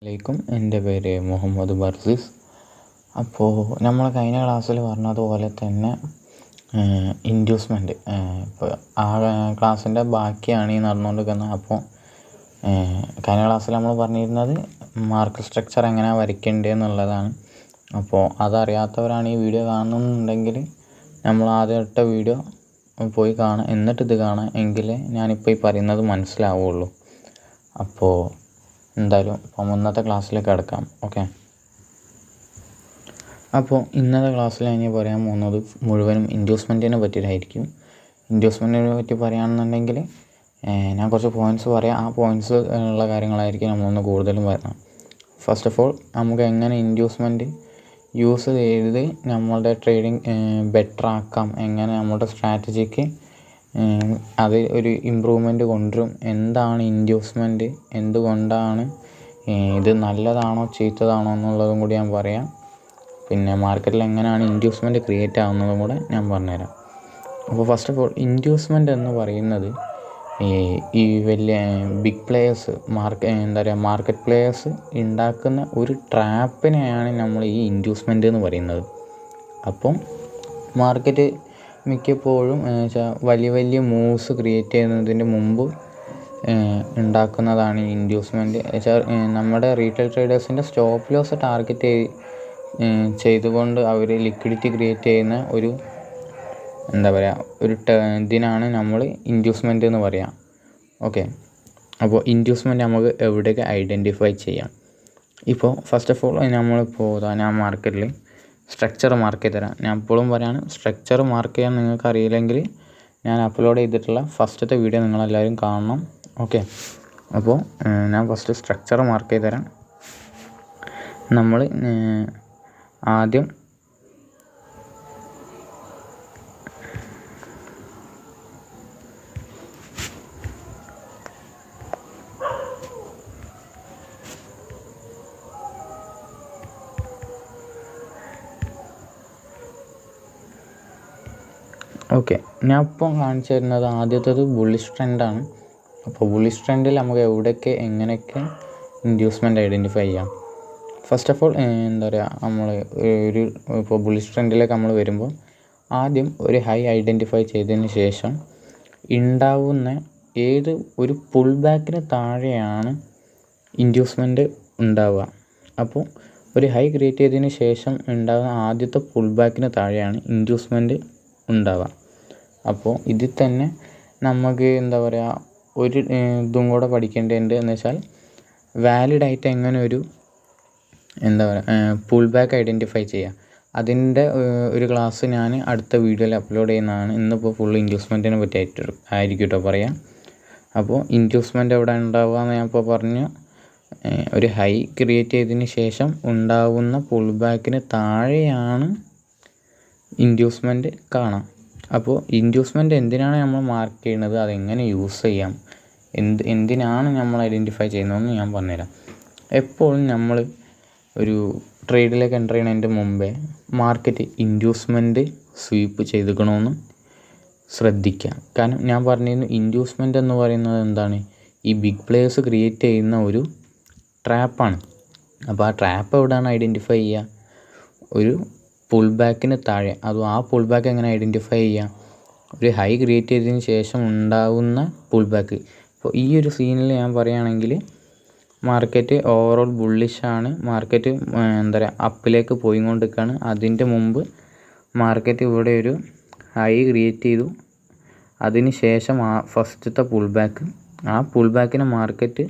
ലേക്കും എൻ്റെ പേര് മുഹമ്മദ് ബർസിസ്. അപ്പോൾ നമ്മൾ കഴിഞ്ഞ ക്ലാസ്സിൽ പറഞ്ഞതുപോലെ തന്നെ ഇൻഡ്യൂസ്മെൻറ്റ് ഇപ്പോൾ ആ ക്ലാസ്സിൻ്റെ ബാക്കിയാണ് ഈ നടന്നുകൊണ്ടിരിക്കുന്നത്. അപ്പോൾ കഴിഞ്ഞ ക്ലാസ്സിൽ നമ്മൾ പറഞ്ഞിരുന്നത് മാർക്ക് സ്ട്രക്ചർ എങ്ങനെയാണ് വരയ്ക്കേണ്ടത് എന്നുള്ളതാണ്. അപ്പോൾ അതറിയാത്തവരാണ് ഈ വീഡിയോ കാണുന്നുണ്ടെങ്കിൽ നമ്മൾ ആദ്യമായിട്ട വീഡിയോ പോയി കാണാം, എന്നിട്ട് ഇത് കാണാം, എങ്കിലേ ഞാനിപ്പോൾ ഈ പറയുന്നത് മനസ്സിലാവുള്ളൂ. അപ്പോൾ എന്തായാലും അപ്പം ഇന്നത്തെ ക്ലാസ്സിലേക്ക് കിടക്കാം. ഓക്കെ, അപ്പോൾ ഇന്നത്തെ ക്ലാസ്സിൽ ഞാൻ പറയാൻ പോകുന്നത് മുഴുവനും ഇൻഡ്യൂസ്മെൻറ്റിനെ പറ്റിയിട്ടായിരിക്കും. ഇൻഡ്യൂസ്മെൻറ്റിനെ പറ്റി പറയുകയാണെന്നുണ്ടെങ്കിൽ ഞാൻ കുറച്ച് പോയിൻറ്റ്സ് പറയാം. ആ പോയിൻറ്റ്സ് ഉള്ള കാര്യങ്ങളായിരിക്കും നമ്മളൊന്ന് കൂടുതലും പറയുന്നത്. ഫസ്റ്റ് ഓഫ് ഓൾ, നമുക്ക് എങ്ങനെ ഇൻഡ്യൂസ്മെൻറ്റ് യൂസ് ചെയ്ത് നമ്മളുടെ ട്രേഡിങ് ബെറ്റർ ആക്കാം, എങ്ങനെ നമ്മളുടെ സ്ട്രാറ്റജിക്ക് അത് ഒരു ഇമ്പ്രൂവ്മെൻറ്റ് കൊണ്ടുവരും, എന്താണ് ഇൻഡ്യൂസ്മെൻറ്റ്, എന്തുകൊണ്ടാണ് ഇത് നല്ലതാണോ ചീത്തതാണോ എന്നുള്ളതും കൂടി ഞാൻ പറയാം. പിന്നെ മാർക്കറ്റിൽ എങ്ങനെയാണ് ഇൻഡ്യൂസ്മെൻറ്റ് ക്രിയേറ്റ് ആവുന്നതും കൂടെ ഞാൻ പറഞ്ഞുതരാം. അപ്പോൾ ഫസ്റ്റ് ഓഫ് ഓൾ, ഇൻഡ്യൂസ്മെൻറ്റ് എന്ന് പറയുന്നത് ഈ വലിയ ബിഗ് പ്ലേയേഴ്സ് മാർക്കറ്റ് പ്ലേയേഴ്സ് ഉണ്ടാക്കുന്ന ഒരു ട്രാപ്പിനെയാണ് നമ്മൾ ഈ ഇൻഡ്യൂസ്മെൻറ്റ് എന്ന് പറയുന്നത്. അപ്പം മാർക്കറ്റ് മിക്കപ്പോഴും വലിയ വലിയ മൂവ്സ് ക്രിയേറ്റ് ചെയ്യുന്നതിന് മുമ്പ് ഉണ്ടാക്കുന്നതാണ് ഈ ഇൻഡ്യൂസ്മെൻറ്റ്. നമ്മുടെ റീറ്റെയിൽ ട്രേഡേഴ്സിൻ്റെ സ്റ്റോപ്പ് ലോസ് ടാർഗറ്റ് ചെയ്തുകൊണ്ട് അവർ ലിക്വിഡിറ്റി ക്രിയേറ്റ് ചെയ്യുന്ന ഒരു ഇതിനാണ് നമ്മൾ ഇൻഡ്യൂസ്മെൻറ്റ് എന്ന് പറയാം. ഓക്കെ, അപ്പോൾ ഇൻഡ്യൂസ്മെൻറ്റ് നമുക്ക് എവിടെയൊക്കെ ഐഡൻറ്റിഫൈ ചെയ്യാം. ഇപ്പോൾ ഫസ്റ്റ് ഓഫ് ഓൾ ഞാൻ മാർക്കറ്റിൽ സ്ട്രക്ചർ മാർക്ക് ചെയ്ത് തരാം. ഞാൻ എപ്പോഴും പറയാണ്, സ്ട്രക്ചർ മാർക്ക് ചെയ്യാൻ നിങ്ങൾക്ക് അറിയില്ലെങ്കിൽ ഞാൻ അപ്ലോഡ് ചെയ്തിട്ടുള്ള ഫസ്റ്റത്തെ വീഡിയോ നിങ്ങളെല്ലാവരും കാണണം. ഓക്കെ, അപ്പോൾ ഞാൻ ഫസ്റ്റ് സ്ട്രക്ചർ മാർക്ക് ചെയ്ത് തരാം. നമ്മൾ ആദ്യം ഞാൻ ഇപ്പം കാണിച്ചു തരുന്നത് ആദ്യത്തേത് ബുള്ളിഷ് ട്രെൻഡാണ്. അപ്പോൾ ബുള്ളിഷ് ട്രെൻഡിൽ നമുക്ക് എവിടെയൊക്കെ എങ്ങനെയൊക്കെ ഇൻഡ്യൂസ്മെൻറ്റ് ഐഡൻറ്റിഫൈ ചെയ്യാം. ഫസ്റ്റ് ഓഫ് ഓൾ നമ്മൾ ഇപ്പോൾ ബുള്ളിഷ് ട്രെൻഡിലേക്ക് നമ്മൾ വരുമ്പോൾ ആദ്യം ഒരു ഹൈ ഐഡൻറ്റിഫൈ ചെയ്തതിന് ശേഷം ഉണ്ടാവുന്ന ഒരു പുൾ ബാക്കിന് താഴെയാണ് ഇൻഡ്യൂസ്മെൻറ്റ് ഉണ്ടാവുക. അപ്പോൾ ഒരു ഹൈ ക്രിയേറ്റ് ചെയ്തതിന് ശേഷം ഉണ്ടാകുന്ന ആദ്യത്തെ പുൾ ബാക്കിന് താഴെയാണ് ഇൻഡ്യൂസ്മെൻറ്റ് ഉണ്ടാവുക. അപ്പോൾ ഇതിൽ തന്നെ നമുക്ക് ഒരു ഇതും കൂടെ പഠിക്കേണ്ടതുണ്ട്. എന്ന് വെച്ചാൽ വാലിഡായിട്ട് എങ്ങനെ ഒരു പുൾ ബാക്ക് ഐഡൻറ്റിഫൈ ചെയ്യുക, അതിൻ്റെ ഒരു ക്ലാസ് ഞാൻ അടുത്ത വീഡിയോയിൽ അപ്ലോഡ് ചെയ്യുന്നതാണ്. ഇന്നിപ്പോൾ ഫുൾ ഇൻഡ്യൂസ്മെൻറ്റിനെ പറ്റി ആയിരിക്കും കേട്ടോ പറയാം. അപ്പോൾ ഇൻഡ്യൂസ്മെൻറ്റ് എവിടെ ഉണ്ടാവുക എന്ന് ഞാൻ ഇപ്പോൾ പറഞ്ഞു. ഒരു ഹൈ ക്രിയേറ്റ് ചെയ്തതിന് ശേഷം ഉണ്ടാവുന്ന പുൾ ബാക്കിന് താഴെയാണ് ഇൻഡ്യൂസ്മെൻറ്റ് കാണാം. അപ്പോൾ ഇൻഡ്യൂസ്മെൻറ്റ് എന്തിനാണ് നമ്മൾ മാർക്ക് ചെയ്യുന്നത്, അതെങ്ങനെ യൂസ് ചെയ്യാം, എന്തിനാണ് നമ്മൾ ഐഡൻറ്റിഫൈ ചെയ്യുന്നതെന്ന് ഞാൻ പറഞ്ഞുതരാം. എപ്പോഴും നമ്മൾ ഒരു ട്രേഡിലേക്ക് എൻ്റർ ചെയ്യുന്നതിൻ്റെ മുമ്പേ മാർക്കറ്റ് ഇൻഡ്യൂസ്മെൻറ്റ് സ്വീപ്പ് ചെയ്തിക്കണമെന്ന് ശ്രദ്ധിക്കുക. കാരണം ഞാൻ പറഞ്ഞിരുന്നു, ഇൻഡ്യൂസ്മെൻറ്റ് എന്ന് പറയുന്നത് എന്താണ്, ഈ ബിഗ് പ്ലേയേഴ്സ് ക്രിയേറ്റ് ചെയ്യുന്ന ഒരു ട്രാപ്പാണ്. അപ്പോൾ ആ ട്രാപ്പ് എവിടെയാണ് ഐഡൻറ്റിഫൈ ചെയ്യുക, ഒരു പുൾ ബാക്കിന് താഴെ. അതും ആ പുൾ ബാക്ക് എങ്ങനെ ഐഡൻറ്റിഫൈ ചെയ്യാം, ഒരു ഹൈ ക്രിയേറ്റ് ചെയ്തതിന് ശേഷം ഉണ്ടാകുന്ന പുൾ ബാക്ക്. ഇപ്പോൾ ഈ ഒരു സീനിൽ ഞാൻ പറയുകയാണെങ്കിൽ മാർക്കറ്റ് ഓവറോൾ ബുള്ളിഷാണ്. മാർക്കറ്റ് അപ്പിലേക്ക് പോയിക്കൊണ്ടിരിക്കുകയാണ്. അതിൻ്റെ മുമ്പ് മാർക്കറ്റ് ഇവിടെ ഒരു ഹൈ ക്രിയേറ്റ് ചെയ്തു. അതിന് ശേഷം ഫസ്റ്റത്തെ പുൾ ബാക്ക്, ആ പുൾ ബാക്കിനെ മാർക്കറ്റ്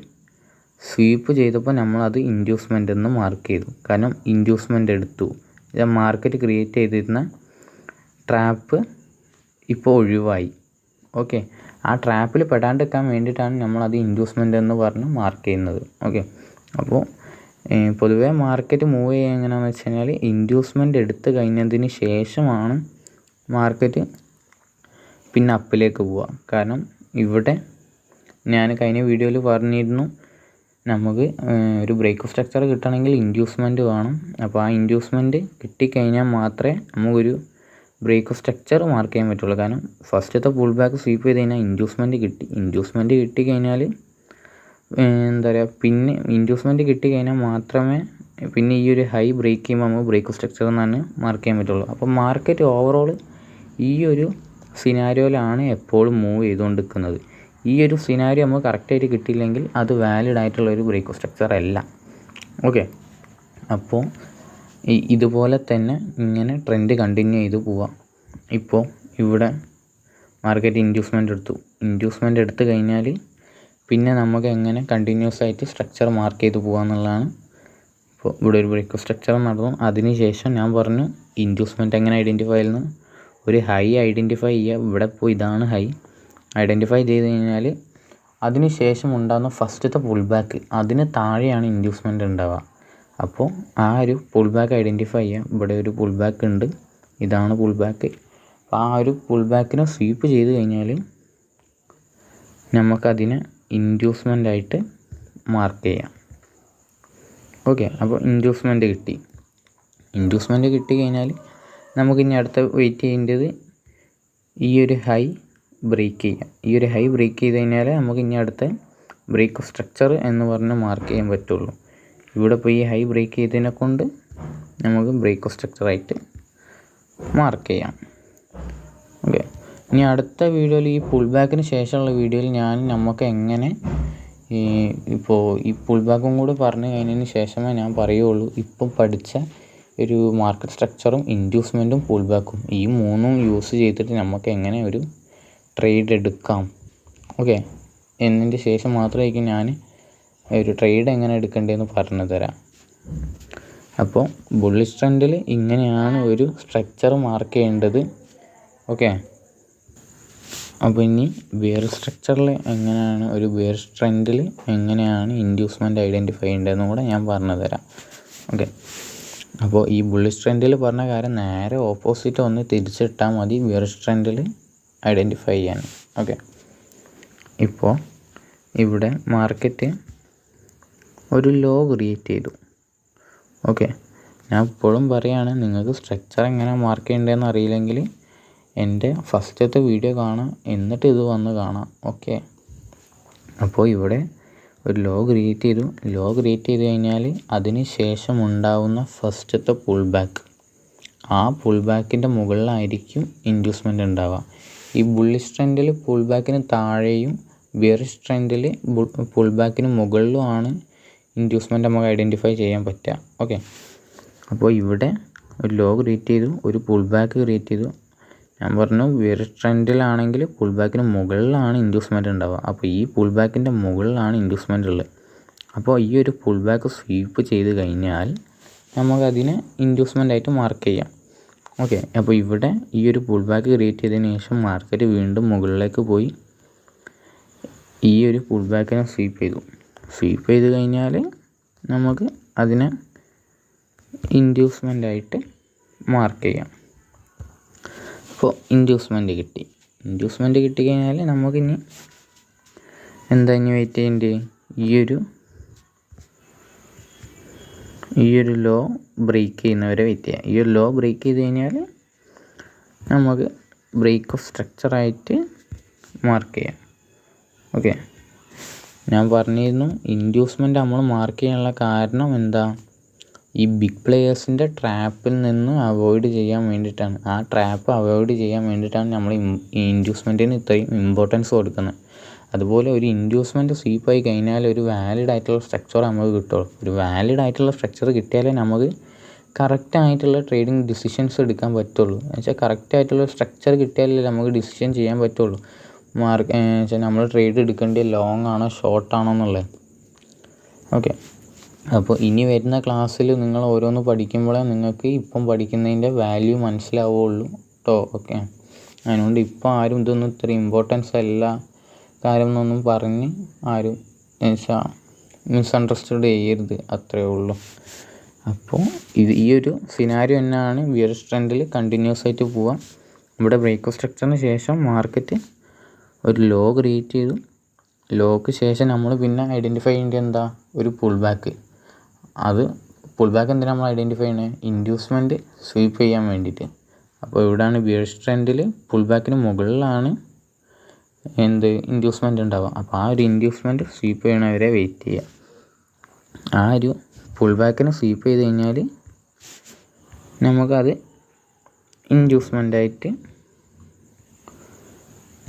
സ്വീപ്പ് ചെയ്തപ്പോൾ നമ്മളത് ഇൻഡ്യൂസ്മെൻ്റ് എന്ന് മാർക്ക് ചെയ്തു. കാരണം ഇൻഡ്യൂസ്മെൻ്റ് എടുത്തു, മാർക്കറ്റ് ക്രിയേറ്റ് ചെയ്തിരുന്ന ട്രാപ്പ് ഇപ്പോൾ ഒഴിവായി. ഓക്കെ, ആ ട്രാപ്പിൽ പെടാണ്ടിരിക്കാൻ വേണ്ടിയിട്ടാണ് നമ്മളത് ഇൻഡ്യൂസ്മെൻ്റ് എന്ന് പറഞ്ഞ് മാർക്ക് ചെയ്യുന്നത്. ഓക്കെ, അപ്പോൾ പൊതുവേ മാർക്കറ്റ് മൂവ് ചെയ്യുക എങ്ങനെയാണെന്ന് വെച്ച് കഴിഞ്ഞാൽ ഇൻഡ്യൂസ്മെൻ്റ് എടുത്ത് കഴിഞ്ഞതിന് ശേഷമാണ് മാർക്കറ്റ് പിന്നെ അപ്പിലേക്ക് പോവുക. കാരണം ഇവിടെ ഞാൻ കഴിഞ്ഞ വീഡിയോയിൽ പറഞ്ഞിരുന്നു, നമുക്ക് ഒരു ബ്രേക്ക് സ്ട്രക്ചർ കിട്ടണമെങ്കിൽ ഇൻഡ്യൂസ്മെൻറ്റ് വേണം. അപ്പോൾ ആ ഇൻഡ്യൂസ്മെൻറ്റ് കിട്ടിക്കഴിഞ്ഞാൽ മാത്രമേ നമുക്കൊരു ബ്രേക്ക് സ്ട്രക്ചർ മാർക്ക് ചെയ്യാൻ പറ്റുള്ളൂ. കാരണം ഫസ്റ്റത്തെ പുൾ ബാക്ക് സ്വീപ്പ് ചെയ്ത് കഴിഞ്ഞാൽ ഇൻഡ്യൂസ്മെൻറ്റ് കിട്ടി. ഇൻഡ്യൂസ്മെൻറ്റ് കിട്ടിക്കഴിഞ്ഞാൽ എന്താ പറയുക, പിന്നെ ഇൻഡ്യൂസ്മെൻറ്റ് കിട്ടിക്കഴിഞ്ഞാൽ മാത്രമേ പിന്നെ ഈ ഒരു ഹൈ ബ്രേക്ക് ചെയ്യുമ്പോൾ നമുക്ക് ബ്രേക്ക് സ്ട്രക്ചർ എന്നാണ് മാർക്ക് ചെയ്യാൻ പറ്റുള്ളൂ. അപ്പോൾ മാർക്കറ്റ് ഓവറോൾ ഈ ഒരു സിനാരിയോയിലാണ് എപ്പോഴും മൂവ് ചെയ്തുകൊണ്ടിരിക്കുന്നത്. ഈ ഒരു സിനാരിയോ നമുക്ക് കറക്റ്റായിട്ട് കിട്ടിയില്ലെങ്കിൽ അത് വാലിഡ് ആയിട്ടുള്ളൊരു ബ്രേക്ക് സ്ട്രക്ചർ അല്ല. ഓക്കെ, അപ്പോൾ ഇതുപോലെ തന്നെ ഇങ്ങനെ ട്രെൻഡ് കണ്ടിന്യൂ ചെയ്ത് പോവാം. ഇപ്പോൾ ഇവിടെ മാർക്കറ്റ് ഇൻഡ്യൂസ്മെൻ്റ് എടുത്തു കഴിഞ്ഞാൽ പിന്നെ നമുക്ക് എങ്ങനെ കണ്ടിന്യൂസ് ആയിട്ട് സ്ട്രക്ചർ മാർക്ക് ചെയ്ത് പോകാമെന്നുള്ളതാണ്. ഇപ്പോൾ ഇവിടെ ഒരു ബ്രേക്ക് സ്ട്രക്ചർ നടന്നു, അതിനുശേഷം ഞാൻ പറഞ്ഞു ഇൻഡ്യൂസ്മെൻ്റ് എങ്ങനെ ഐഡൻറ്റിഫൈ ചെയ്യുന്നു, ഒരു ഹൈ ഐഡൻറ്റിഫൈ ചെയ്യുക. ഇവിടെ ഇപ്പോൾ ഇതാണ് ഹൈ ഐഡൻറ്റിഫൈ ചെയ്ത് കഴിഞ്ഞാൽ അതിന് ശേഷം ഉണ്ടാകുന്ന ഫസ്റ്റത്തെ പുൾ ബാക്ക്, അതിന് താഴെയാണ് ഇൻഡ്യൂസ്മെൻ്റ് ഉണ്ടാവുക. അപ്പോൾ ആ ഒരു പുൾ ബാക്ക് ഐഡൻറ്റിഫൈ ചെയ്യുക. ഇവിടെ ഒരു പുൾ ബാക്ക് ഉണ്ട്, ഇതാണ് പുൾ ബാക്ക്. അപ്പോൾ ആ ഒരു പുൾ ബാക്കിനെ സ്വീപ്പ് ചെയ്ത് കഴിഞ്ഞാൽ നമുക്കതിനെ ഇൻഡ്യൂസ്മെൻ്റ് ആയിട്ട് മാർക്ക് ചെയ്യാം. ഓക്കെ, അപ്പോൾ ഇൻഡ്യൂസ്മെൻ്റ് കിട്ടി കഴിഞ്ഞാൽ നമുക്കിനി അടുത്ത വെയിറ്റ് ചെയ്യേണ്ടത് ഈ ഒരു ഹൈ ബ്രേക്ക് ചെയ്യാം. ഈ ഒരു ഹൈ ബ്രേക്ക് ചെയ്ത് കഴിഞ്ഞാൽ നമുക്ക് ഇനി അടുത്ത ബ്രേക്ക് സ്ട്രക്ചർ എന്ന് പറഞ്ഞ് മാർക്ക് ചെയ്യാൻ പറ്റുള്ളൂ. ഇവിടെ ഇപ്പോൾ ഈ ഹൈ ബ്രേക്ക് ചെയ്തതിനെ കൊണ്ട് നമുക്ക് ബ്രേക്ക് സ്ട്രക്ചറായിട്ട് മാർക്ക് ചെയ്യാം. ഓക്കെ, ഇനി അടുത്ത വീഡിയോയിൽ ഈ പുൾ ബാക്കിന് ശേഷമുള്ള വീഡിയോയിൽ നമുക്ക് എങ്ങനെ ഇപ്പോൾ ഈ പുൾ ബാക്കും കൂടി പറഞ്ഞു കഴിഞ്ഞതിന് ശേഷമേ ഞാൻ പറയുള്ളൂ. ഇപ്പം പഠിച്ച ഒരു മാർക്കറ്റ് സ്ട്രക്ചറും ഇൻഡ്യൂസ്മെൻറ്റും പുൾ ബാക്കും, ഈ മൂന്നും യൂസ് ചെയ്തിട്ട് നമുക്ക് എങ്ങനെ ഒരു ട്രേഡ് എടുക്കാം, ഓക്കെ, എന്നതിൻ്റെ ശേഷം മാത്രമായിരിക്കും ഞാൻ ഒരു ട്രേഡ് എങ്ങനെ എടുക്കേണ്ടതെന്ന് പറഞ്ഞു തരാം. അപ്പോൾ ബുള്ളിഷ് ട്രെൻഡിൽ ഇങ്ങനെയാണ് ഒരു സ്ട്രക്ചർ മാർക്ക് ചെയ്യേണ്ടത്. ഓക്കെ, അപ്പോൾ ഇനി ബിയർ സ്ട്രക്ചറിൽ എങ്ങനെയാണ്, ഒരു ബിയർ ട്രെൻഡിൽ എങ്ങനെയാണ് ഇൻഡ്യൂസ്മെൻ്റ് ഐഡൻറ്റിഫൈ ചെയ്യേണ്ടതെന്നും കൂടെ ഞാൻ പറഞ്ഞു തരാം. ഓക്കെ, അപ്പോൾ ഈ ബുള്ളിഷ് ട്രെൻഡിൽ പറഞ്ഞ കാര്യം നേരെ ഓപ്പോസിറ്റ് ഒന്ന് തിരിച്ചിട്ടാൽ മതി ബിയർ ട്രെൻഡിൽ ഐഡൻറ്റിഫൈ ചെയ്യാൻ. ഓക്കെ, ഇപ്പോൾ ഇവിടെ മാർക്കറ്റ് ഒരു ലോ ക്രിയേറ്റ് ചെയ്തു. ഓക്കെ, ഞാൻ ഇപ്പോഴും പറയുകയാണ്, നിങ്ങൾക്ക് സ്ട്രക്ചർ എങ്ങനെ മാർക്ക് ചെയ്യേണ്ടതെന്ന് അറിയില്ലെങ്കിൽ എൻ്റെ ഫസ്റ്റത്തെ വീഡിയോ കാണാം, എന്നിട്ട് ഇത് വന്ന് കാണാം. ഓക്കെ, അപ്പോൾ ഇവിടെ ഒരു ലോ ക്രിയേറ്റ് ചെയ്ത് കഴിഞ്ഞാൽ അതിന് ശേഷം ഉണ്ടാവുന്ന ഫസ്റ്റത്തെ പുൾ ബാക്ക്, ആ പുൾ ബാക്കിൻ്റെ മുകളിലായിരിക്കും ഇൻഡ്യൂസ്മെൻ്റ് ഉണ്ടാവുക. ഈ ബുള്ളിഷ് ട്രെൻഡിൽ പുൾ ബാക്കിന് താഴെയും ബിയറിഷ് ട്രെൻഡിൽ പുൾ ബാക്കിന് മുകളിലുമാണ് ഇൻഡ്യൂസ്മെൻ്റ് നമുക്ക് ഐഡൻറ്റിഫൈ ചെയ്യാൻ പറ്റുക. ഓക്കെ, അപ്പോൾ ഇവിടെ ഒരു ലോ ക്രിയേറ്റ് ചെയ്തു, ഒരു പുൾ ബാക്ക് ക്രിയേറ്റ് ചെയ്തു. ഞാൻ പറഞ്ഞു ബിയറിഷ് ട്രെൻഡിലാണെങ്കിൽ പുൾ ബാക്കിന് മുകളിലാണ് ഇൻഡ്യൂസ്മെൻ്റ് ഉണ്ടാവുക. അപ്പോൾ ഈ പുൾ ബാക്കിൻ്റെ മുകളിലാണ് ഇൻഡ്യൂസ്മെൻ്റ് ഉള്ളത്. അപ്പോൾ ഈ ഒരു പുൾ ബാക്ക് സ്വീപ്പ് ചെയ്ത് കഴിഞ്ഞാൽ നമുക്കതിനെ ഇൻഡ്യൂസ്മെൻ്റ് ആയിട്ട് മാർക്ക് ചെയ്യാം. ഓക്കെ, അപ്പോൾ ഇവിടെ ഈ ഒരു പുൾ ബാക്ക് ക്രിയേറ്റ് ചെയ്തതിന് ശേഷം മാർക്കറ്റ് വീണ്ടും മുകളിലേക്ക് പോയി ഈ ഒരു പുൾ ബാക്കിനെ സ്വീപ്പ് ചെയ്ത് കഴിഞ്ഞാൽ നമുക്ക് അതിനെ ഇൻഡ്യൂസ്മെൻ്റ് ആയിട്ട് മാർക്ക് ചെയ്യാം. അപ്പോൾ ഇൻഡ്യൂസ്മെൻ്റ് കിട്ടിക്കഴിഞ്ഞാൽ നമുക്കിനി എന്താ ഇനി വെയിറ്റ് ചെയ്യേണ്ടത്, ഈ ഒരു ലോ ബ്രേക്ക് ചെയ്യുന്നവരെ വെയിറ്റ് ചെയ്യാം. ഈ ഒരു ലോ ബ്രേക്ക് ചെയ്ത് കഴിഞ്ഞാൽ നമുക്ക് ബ്രേക്ക് ഓഫ് സ്ട്രക്ചറായിട്ട് മാർക്ക് ചെയ്യാം. ഓക്കെ, ഞാൻ പറഞ്ഞിരുന്നു ഇൻഡ്യൂസ്മെൻ്റ് നമ്മൾ മാർക്ക് ചെയ്യാനുള്ള കാരണം എന്താ, ഈ ബിഗ് പ്ലെയേഴ്സിൻ്റെ ട്രാപ്പിൽ നിന്ന് അവോയ്ഡ് ചെയ്യാൻ വേണ്ടിയിട്ടാണ്. ആ ട്രാപ്പ് അവോയ്ഡ് ചെയ്യാൻ വേണ്ടിയിട്ടാണ് നമ്മൾ ഈ ഇൻഡ്യൂസ്മെൻറ്റിന് ഇത്രയും ഇമ്പോർട്ടൻസ് കൊടുക്കുന്നത്. അതുപോലെ ഒരു ഇൻഡ്യൂസ്മെൻറ്റ് സ്വീപ്പായി കഴിഞ്ഞാൽ ഒരു വാലിഡ് ആയിട്ടുള്ള സ്ട്രക്ചർ നമുക്ക് കിട്ടുള്ളൂ. ഒരു വാലിഡ് ആയിട്ടുള്ള സ്ട്രക്ചർ കിട്ടിയാലേ നമുക്ക് കറക്റ്റായിട്ടുള്ള ട്രേഡിങ് ഡിസിഷൻസ് എടുക്കാൻ പറ്റുള്ളൂ. എന്ന് വെച്ചാൽ കറക്റ്റായിട്ടുള്ള സ്ട്രക്ചർ കിട്ടിയാലേ നമുക്ക് ഡിസിഷൻ ചെയ്യാൻ പറ്റുള്ളൂ. വെച്ചാൽ നമ്മൾ ട്രേഡ് എടുക്കേണ്ടത് ലോങ് ആണോ ഷോർട്ട് ആണോ എന്നുള്ളത്. ഓക്കെ, അപ്പോൾ ഇനി വരുന്ന ക്ലാസ്സിൽ നിങ്ങൾ ഓരോന്ന് പഠിക്കുമ്പോഴേ നിങ്ങൾക്ക് ഇപ്പം പഠിക്കുന്നതിൻ്റെ വാല്യൂ മനസ്സിലാവുള്ളൂ കേട്ടോ. ഓക്കെ, അതുകൊണ്ട് ഇപ്പോൾ ആരും ഇതൊന്നും ഇത്ര ഇമ്പോർട്ടൻസ് അല്ല കാര്യം എന്നൊന്നും പറഞ്ഞ് ആരും മിസ്അണ്ടർസ്റ്റാൻഡ് ചെയ്യരുത്, അത്രയേ ഉള്ളൂ. അപ്പോൾ ഈ ഒരു സിനാരിയോ തന്നെയാണ് ബിയറിഷ് ട്രെൻഡിൽ കണ്ടിന്യൂസ് ആയിട്ട് പോവാം. ഇവിടെ ബ്രേക്ക് ഓഫ് സ്ട്രക്ചറിന് ശേഷം മാർക്കറ്റ് ഒരു ലോ ക്രിയേറ്റ് ചെയ്തു. ലോക്ക് ശേഷം നമ്മൾ പിന്നെ ഐഡൻറ്റിഫൈ ചെയ്യേണ്ടത് എന്താ, ഒരു പുൾ ബാക്ക്. അത് പുൾ ബാക്ക് എന്തിനാണ് നമ്മൾ ഐഡൻറ്റിഫൈ ചെയ്യണത്, ഇൻഡ്യൂസ്മെൻറ്റ് സ്വീപ്പ് ചെയ്യാൻ വേണ്ടിയിട്ട്. അപ്പോൾ ഇവിടെയാണ് ബിയറിഷ് ട്രെൻഡിൽ പുൾ ബാക്കിന് മുകളിലാണ് ഇൻഡ്യൂസ്മെൻ്റ് ഉണ്ടാവുക. അപ്പോൾ ആ ഒരു ഇൻഡ്യൂസ്മെൻറ്റ് സ്വീപ്പ് ചെയ്യണവരെ വെയിറ്റ് ചെയ്യുക. ആ ഒരു പുൾ ബാക്കിന് സ്വീപ്പ് ചെയ്ത് കഴിഞ്ഞാൽ നമുക്കത് ഇൻഡ്യൂസ്മെൻ്റായിട്ട്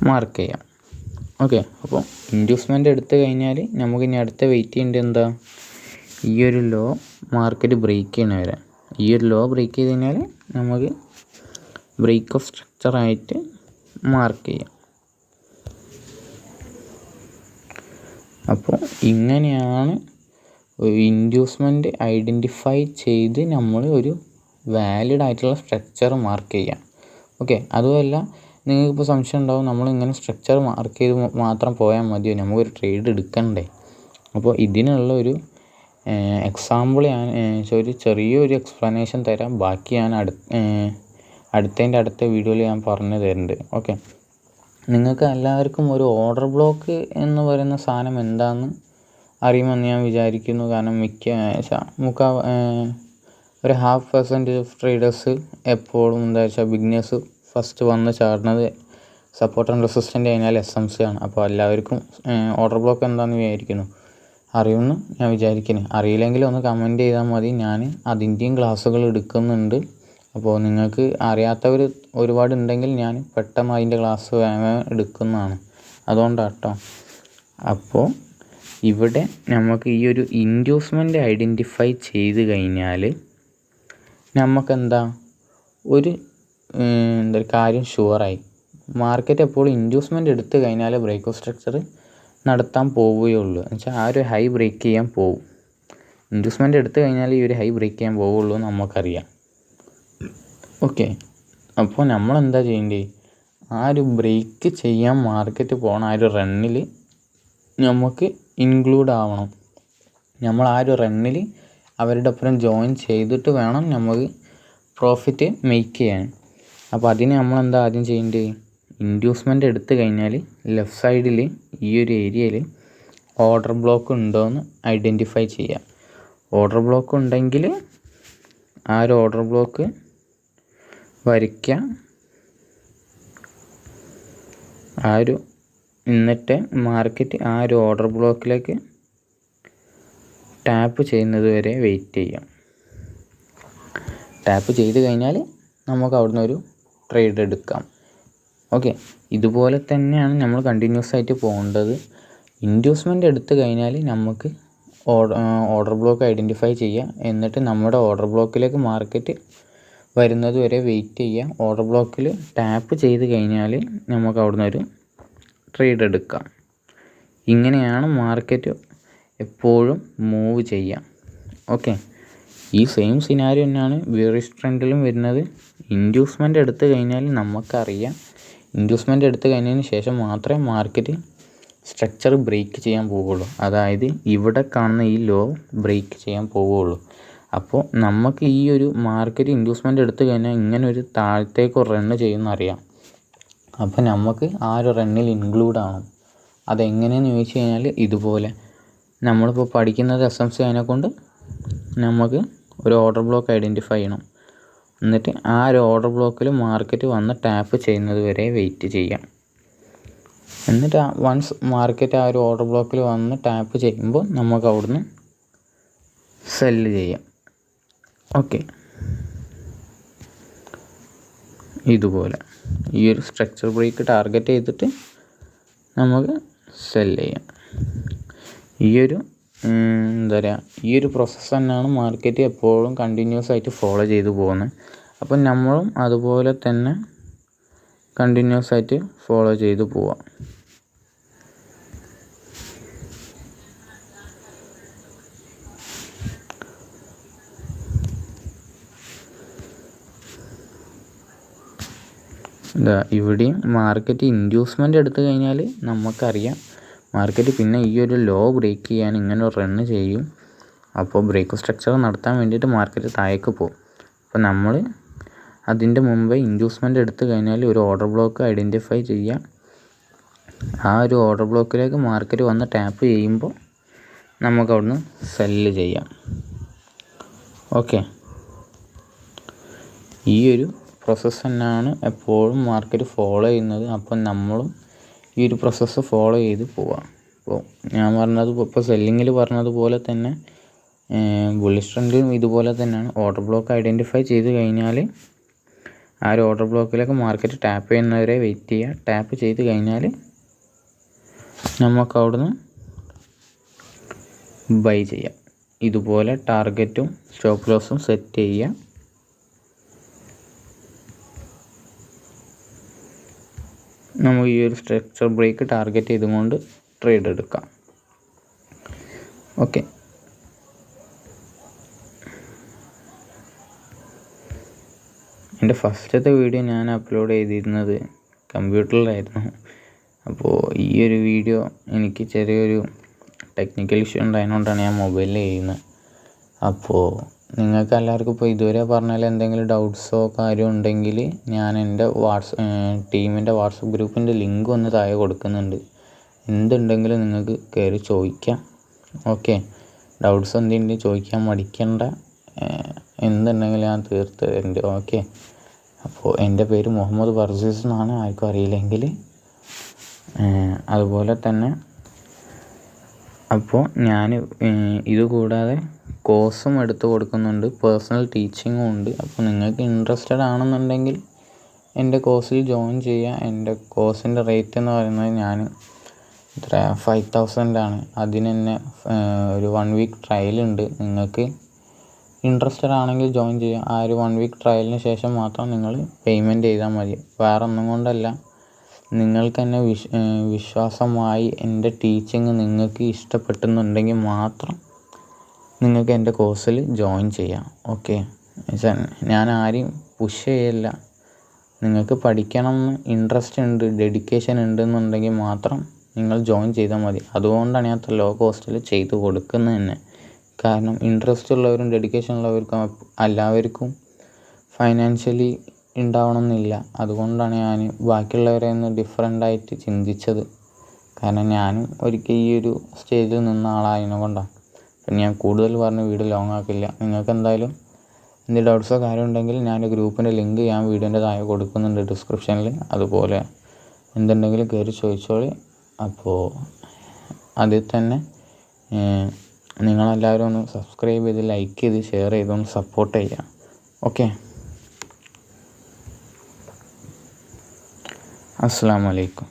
മാർക്ക് ചെയ്യാം. ഓക്കെ, അപ്പോൾ ഇൻഡ്യൂസ്മെൻ്റ് എടുത്തു കഴിഞ്ഞാൽ നമുക്കിനി അടുത്ത വെയിറ്റ് ചെയ്യേണ്ടത് എന്താ, ഈ ഒരു ലോ മാർക്കറ്റ് ബ്രേക്ക് ചെയ്യണ വരെ. ഈ ഒരു ലോ ബ്രേക്ക് ചെയ്ത് കഴിഞ്ഞാൽ നമുക്ക് ബ്രേക്ക് ഓഫ് സ്ട്രക്ചറായിട്ട് മാർക്ക് ചെയ്യാം. അപ്പോൾ ഇങ്ങനെയാണ് ഒരു ഇൻഡ്യൂസ്മെൻ്റ് ഐഡൻറ്റിഫൈ ചെയ്ത് നമ്മൾ ഒരു വാലിഡ് ആയിട്ടുള്ള സ്ട്രക്ചർ മാർക്ക് ചെയ്യാം. ഓക്കെ, അതുമല്ല നിങ്ങൾക്കിപ്പോൾ സംശയം ഉണ്ടാവും, നമ്മളിങ്ങനെ സ്ട്രക്ചർ മാർക്ക് ചെയ്ത് മാത്രം പോയാൽ മതിയോ, നമുക്കൊരു ട്രേഡ് എടുക്കണ്ടേ? അപ്പോൾ ഇതിനുള്ള ഒരു എക്സാമ്പിൾ ഞാൻ ഒരു ചെറിയൊരു എക്സ്പ്ലനേഷൻ തരാം. ബാക്കി ഞാൻ അടുത്ത വീഡിയോയിൽ ഞാൻ പറഞ്ഞു തരുന്നുണ്ട്. ഓക്കെ, നിങ്ങൾക്ക് എല്ലാവർക്കും ഒരു ഓർഡർ ബ്ലോക്ക് എന്ന് പറയുന്ന സാധനം എന്താണെന്ന് അറിയുമെന്ന് ഞാൻ വിചാരിക്കുന്നു. കാരണം ഒരു 0.5% ഓഫ് ട്രേഡേഴ്സ് എപ്പോഴും എന്താ വെച്ചാൽ ബിഗിനേഴ്സ് ഫസ്റ്റ് വന്ന് ചാടുന്നത് സപ്പോർട്ട് ആൻഡ് റെസിസ്റ്റൻ്റ് കഴിഞ്ഞാൽ SMC ആണ്. അപ്പോൾ എല്ലാവർക്കും ഓർഡർ ബ്ലോക്ക് എന്താണെന്ന് വിചാരിക്കുന്നു, അറിയുമെന്ന് ഞാൻ വിചാരിക്കുന്നു. അറിയില്ലെങ്കിൽ ഒന്ന് കമൻറ്റ് ചെയ്താൽ മതി, ഞാൻ അതിൻ്റെയും ക്ലാസ്സുകൾ എടുക്കുന്നുണ്ട്. അപ്പോൾ നിങ്ങൾക്ക് അറിയാത്തവർ ഒരുപാടുണ്ടെങ്കിൽ ഞാൻ പെട്ടെന്ന് അതിൻ്റെ ക്ലാസ് വേഗം എടുക്കുന്നതാണ്, അതുകൊണ്ടാണ് കേട്ടോ. അപ്പോൾ ഇവിടെ നമുക്ക് ഈ ഒരു ഇൻഡ്യൂസ്മെൻ്റ് ഐഡൻറ്റിഫൈ ചെയ്ത് കഴിഞ്ഞാൽ നമുക്കെന്താ ഒരു കാര്യം ഷുവറായി. മാർക്കറ്റ് എപ്പോഴും ഇൻഡ്യൂസ്മെൻ്റ് എടുത്തു കഴിഞ്ഞാൽ ബ്രേക്ക് ഓഫ് സ്ട്രക്ചർ നടത്താൻ പോവുകയുള്ളൂ. എന്ന് വെച്ചാൽ ആ ഒരു ഹൈ ബ്രേക്ക് ചെയ്യാൻ പോകും. ഇൻഡ്യൂസ്മെൻ്റ് എടുത്തു കഴിഞ്ഞാൽ ഈ ഒരു ഹൈ ബ്രേക്ക് ചെയ്യാൻ പോവുള്ളൂ എന്ന് നമുക്കറിയാം. ഓക്കെ, അപ്പോൾ നമ്മളെന്താ ചെയ്യേണ്ടത്, ആ ഒരു ബ്രേക്ക് ചെയ്യാൻ മാർക്കറ്റ് പോകണ ആ ഒരു റണ്ണിൽ നമുക്ക് ഇൻക്ലൂഡ് ആവണം. നമ്മൾ ആ ഒരു റണ്ണിൽ അവരുടെ ഒപ്പം ജോയിൻ ചെയ്തിട്ട് വേണം നമുക്ക് പ്രോഫിറ്റ് മേക്ക് ചെയ്യാൻ. അപ്പോൾ അതിന് നമ്മളെന്താ ആദ്യം ചെയ്യേണ്ടത്, ഇൻഡ്യൂസ്മെൻ്റ് എടുത്തു കഴിഞ്ഞാൽ ലെഫ്റ്റ് സൈഡിൽ ഈ ഒരു ഏരിയയിൽ ഓർഡർ ബ്ലോക്ക് ഉണ്ടോ എന്ന് ഐഡൻറ്റിഫൈ ചെയ്യാം. ഓർഡർ ബ്ലോക്ക് ഉണ്ടെങ്കിൽ ആ ഒരു ഓർഡർ ബ്ലോക്ക് വരയ്ക്കുക. എന്നിട്ട് മാർക്കറ്റ് ആ ഒരു ഓർഡർ ബ്ലോക്കിലേക്ക് ടാപ്പ് ചെയ്യുന്നത് വരെ വെയിറ്റ് ചെയ്യാം. ടാപ്പ് ചെയ്ത് കഴിഞ്ഞാൽ നമുക്ക് അവിടുന്ന് ഒരു ട്രേഡ് എടുക്കാം. ഓക്കെ, ഇതുപോലെ തന്നെയാണ് നമ്മൾ കണ്ടിന്യൂസ് ആയിട്ട് പോകേണ്ടത്. ഇൻഡ്യൂസ്മെൻ്റ് എടുത്തു കഴിഞ്ഞാൽ നമുക്ക് ഓർഡർ ബ്ലോക്ക് ഐഡൻറ്റിഫൈ ചെയ്യുക. എന്നിട്ട് നമ്മുടെ ഓർഡർ ബ്ലോക്കിലേക്ക് മാർക്കറ്റ് വരുന്നത് വരെ വെയിറ്റ് ചെയ്യുക. ഓർഡർ ബ്ലോക്കിൽ ടാപ്പ് ചെയ്ത് കഴിഞ്ഞാൽ നമുക്ക് അവിടുന്ന് ഒരു ട്രേഡ് എടുക്കാം. ഇങ്ങനെയാണ് മാർക്കറ്റ് എപ്പോഴും മൂവ് ചെയ്യുക. ഓക്കെ, ഈ സെയിം സിനാരിയോ തന്നെയാണ് ബെയറിഷ് ട്രെൻഡിലും വരുന്നത്. ഇൻഡ്യൂസ്മെൻ്റ് എടുത്തു കഴിഞ്ഞാൽ നമുക്കറിയാം, ഇൻഡ്യൂസ്മെൻ്റ് എടുത്തു കഴിഞ്ഞതിന് ശേഷം മാത്രമേ മാർക്കറ്റ് സ്ട്രക്ചർ ബ്രേക്ക് ചെയ്യാൻ പോവുകയുള്ളൂ. അതായത് ഇവിടെ കാണുന്ന ഈ ലോ ബ്രേക്ക് ചെയ്യാൻ പോവുകയുള്ളൂ. അപ്പോൾ നമുക്ക് ഈ ഒരു മാർക്കറ്റ് ഇൻഡ്യൂസ്മെൻ്റ് എടുത്തു കഴിഞ്ഞാൽ ഇങ്ങനെ ഒരു താഴത്തേക്ക് റണ്ണ് ചെയ്യുമെന്ന് അറിയാം. അപ്പോൾ നമുക്ക് ആ ഒരു റണ്ണിൽ ഇൻക്ലൂഡ് ആവണം. അതെങ്ങനെയെന്ന് ചോദിച്ചു കഴിഞ്ഞാൽ ഇതുപോലെ നമ്മളിപ്പോൾ പഠിക്കുന്നത് SMC അതിനെക്കൊണ്ട് നമുക്ക് ഒരു ഓർഡർ ബ്ലോക്ക് ഐഡൻറ്റിഫൈ ചെയ്യണം. എന്നിട്ട് ആ ഒരു ഓർഡർ ബ്ലോക്കിൽ മാർക്കറ്റ് വന്ന് ടാപ്പ് ചെയ്യുന്നത് വരെ വെയിറ്റ് ചെയ്യാം. എന്നിട്ട് വൺസ് മാർക്കറ്റ് ആ ഒരു ഓർഡർ ബ്ലോക്കിൽ വന്ന് ടാപ്പ് ചെയ്യുമ്പോൾ നമുക്ക് അവിടുന്ന് സെല്ല് ചെയ്യാം. ഓക്കെ, ഇതുപോലെ ഈ ഒരു സ്ട്രക്ചർ ബ്രേക്ക് ടാർഗറ്റ് ചെയ്തിട്ട് നമുക്ക് സെല്ല് ചെയ്യാം. ഈ ഒരു പ്രോസസ്സ് തന്നെയാണ് മാർക്കറ്റ് എപ്പോഴും കണ്ടിന്യൂസ് ആയിട്ട് ഫോളോ ചെയ്തു പോകുന്നത്. അപ്പം നമ്മളും അതുപോലെ തന്നെ കണ്ടിന്യൂസ് ആയിട്ട് ഫോളോ ചെയ്തു പോവാം. ഇവിടെയും മാർക്കറ്റ് ഇൻഡ്യൂസ്മെൻ്റ് എടുത്തു കഴിഞ്ഞാൽ നമുക്കറിയാം മാർക്കറ്റ് പിന്നെ ഈ ഒരു ലോ ബ്രേക്ക് ചെയ്യാൻ ഇങ്ങനെ ഒരു റണ്ണ് ചെയ്യും. അപ്പോൾ ബ്രേക്ക് സ്ട്രക്ചർ നടത്താൻ വേണ്ടിയിട്ട് മാർക്കറ്റ് താഴേക്ക് പോകും. അപ്പോൾ നമ്മൾ അതിൻ്റെ മുമ്പേ ഇൻഡ്യൂസ്മെൻ്റ് എടുത്തു കഴിഞ്ഞാൽ ഒരു ഓർഡർ ബ്ലോക്ക് ഐഡൻറ്റിഫൈ ചെയ്യുക. ആ ഒരു ഓർഡർ ബ്ലോക്കിലേക്ക് മാർക്കറ്റ് വന്ന് ടാപ്പ് ചെയ്യുമ്പോൾ നമുക്ക് അവിടുന്ന് സെല്ല് ചെയ്യാം. ഓക്കെ, ഈ ഒരു പ്രോസസ്സ് തന്നെയാണ് എപ്പോഴും മാർക്കറ്റ് ഫോളോ ചെയ്യുന്നത്. അപ്പം നമ്മളും ഈ ഒരു പ്രോസസ്സ് ഫോളോ ചെയ്ത് പോവാം. ഇപ്പോൾ ഞാൻ പറഞ്ഞത് ഇപ്പോൾ സെല്ലിങ്ങിൽ പറഞ്ഞതുപോലെ തന്നെ ബുള്ളിഷ് ട്രെൻഡിലും ഇതുപോലെ തന്നെയാണ്. ഓർഡർ ബ്ലോക്ക് ഐഡൻറ്റിഫൈ ചെയ്ത് കഴിഞ്ഞാൽ ആ ഒരു ഓർഡർ ബ്ലോക്കിലേക്ക് മാർക്കറ്റ് ടാപ്പ് ചെയ്യുന്നവരെ വെയിറ്റ് ചെയ്യുക. ടാപ്പ് ചെയ്ത് കഴിഞ്ഞാൽ നമുക്ക് അവിടുന്ന് ബൈ ചെയ്യാം. ഇതുപോലെ ടാർഗറ്റും സ്റ്റോപ്പ് ലോസും സെറ്റ് ചെയ്യുക. നമുക്ക് ഈ ഒരു സ്ട്രക്ചർ ബ്രേക്ക് ടാർഗറ്റ് ചെയ്തുകൊണ്ട് ട്രേഡ് എടുക്കാം. ഓക്കെ, എൻ്റെ ഫസ്റ്റത്തെ വീഡിയോ ഞാൻ അപ്ലോഡ് ചെയ്തിരുന്നത് കമ്പ്യൂട്ടറിലായിരുന്നു. അപ്പോൾ ഈ ഒരു വീഡിയോ എനിക്ക് ചെറിയൊരു ടെക്നിക്കൽ ഇഷ്യൂ ഉണ്ടായതുകൊണ്ടാണ് ഞാൻ മൊബൈലിൽ ചെയ്യുന്നത്. അപ്പോൾ നിങ്ങൾക്ക് എല്ലാവർക്കും ഇപ്പോൾ ഇതുവരെ പറഞ്ഞാൽ എന്തെങ്കിലും ഡൗട്ട്സോ കാര്യം ഉണ്ടെങ്കിൽ ഞാൻ എൻ്റെ ടീമിൻ്റെ വാട്സപ്പ് ഗ്രൂപ്പിൻ്റെ ലിങ്ക് ഒന്ന് താഴെ കൊടുക്കുന്നുണ്ട്. എന്തുണ്ടെങ്കിലും നിങ്ങൾക്ക് കയറി ചോദിക്കാം. ഓക്കെ, ഡൗട്ട്സ് എന്തെങ്കിലും ചോദിക്കാൻ മടിക്കേണ്ട. എന്തുണ്ടെങ്കിലും ഞാൻ തീർത്ത് തരുന്നുണ്ട്. ഓക്കെ, അപ്പോൾ എൻ്റെ പേര് മുഹമ്മദ് ബർസീസ് എന്നാണ്, ആർക്കും അറിയില്ലെങ്കിൽ. അതുപോലെ തന്നെ അപ്പോൾ ഞാൻ ഇത് കൂടാതെ കോഴ്സും എടുത്ത് കൊടുക്കുന്നുണ്ട്, പേഴ്സണൽ ടീച്ചിങ്ങും ഉണ്ട്. അപ്പോൾ നിങ്ങൾക്ക് ഇൻട്രസ്റ്റഡ് ആണെന്നുണ്ടെങ്കിൽ എൻ്റെ കോഴ്സിൽ ജോയിൻ ചെയ്യുക. എൻ്റെ കോഴ്സിൻ്റെ റേറ്റ് എന്ന് പറയുന്നത് ഞാൻ 5,000 ആണ്. അതിന് തന്നെ ഒരു 1 വീക്ക് ട്രയലുണ്ട്. നിങ്ങൾക്ക് ഇൻട്രസ്റ്റഡ് ആണെങ്കിൽ ജോയിൻ ചെയ്യുക. ആ ഒരു 1 വീക്ക് ട്രയലിന് ശേഷം മാത്രം നിങ്ങൾ പേയ്മെൻറ്റ് ചെയ്താൽ മതി. വേറെ ഒന്നും കൊണ്ടല്ല, നിങ്ങൾക്ക് തന്നെ വിശ്വാസമായി എൻ്റെ ടീച്ചിങ് നിങ്ങൾക്ക് ഇഷ്ടപ്പെടുന്നുണ്ടെങ്കിൽ മാത്രം നിങ്ങൾക്ക് എൻ്റെ കോഴ്സിൽ ജോയിൻ ചെയ്യാം. ഓക്കെ, ഞാൻ ആരെയും പുഷ് ചെയ്യില്ല. നിങ്ങൾക്ക് പഠിക്കണം എന്ന് ഇൻട്രസ്റ്റ് ഉണ്ട്, ഡെഡിക്കേഷൻ ഉണ്ടെന്നുണ്ടെങ്കിൽ മാത്രം നിങ്ങൾ ജോയിൻ ചെയ്താൽ മതി. അതുകൊണ്ടാണ് ഞാൻ ലോ കോസ്റ്റിൽ ചെയ്ത് കൊടുക്കുന്നത് തന്നെ. കാരണം ഇൻട്രസ്റ്റ് ഉള്ളവരും ഡെഡിക്കേഷൻ ഉള്ളവർക്കും എല്ലാവർക്കും ഫൈനാൻഷ്യലി ഉണ്ടാവണമെന്നില്ല. അതുകൊണ്ടാണ് ഞാൻ ബാക്കിയുള്ളവരെ ഒന്ന് ഡിഫറെൻ്റായിട്ട് ചിന്തിച്ചത്. കാരണം ഞാനും ഒരിക്കൽ ഈ ഒരു സ്റ്റേജിൽ നിന്ന ആളായതിനെ കൊണ്ടാണ്. അപ്പം ഞാൻ കൂടുതൽ പറഞ്ഞ് വീഡിയോ ലോങ് ആക്കില്ല. നിങ്ങൾക്ക് എന്തായാലും എന്തെങ്കിലും ഡൗട്ട്സോ കാര്യം ഉണ്ടെങ്കിൽ ഞാൻ ഗ്രൂപ്പിൻ്റെ ലിങ്ക് ഞാൻ വീഡിയോൻ്റെ താഴെ കൊടുക്കുന്നുണ്ട് ഡിസ്ക്രിപ്ഷനിൽ. അതുപോലെ എന്തുണ്ടെങ്കിലും കയറി ചോദിച്ചോളി. അപ്പോൾ അതിൽ തന്നെ നിങ്ങളെല്ലാവരും ഒന്ന് സബ്സ്ക്രൈബ് ചെയ്ത് ലൈക്ക് ചെയ്ത് ഷെയർ ചെയ്തൊന്ന് സപ്പോർട്ട് ചെയ്യുക. ഓക്കെ, അസ്സലാമു അലൈക്കും.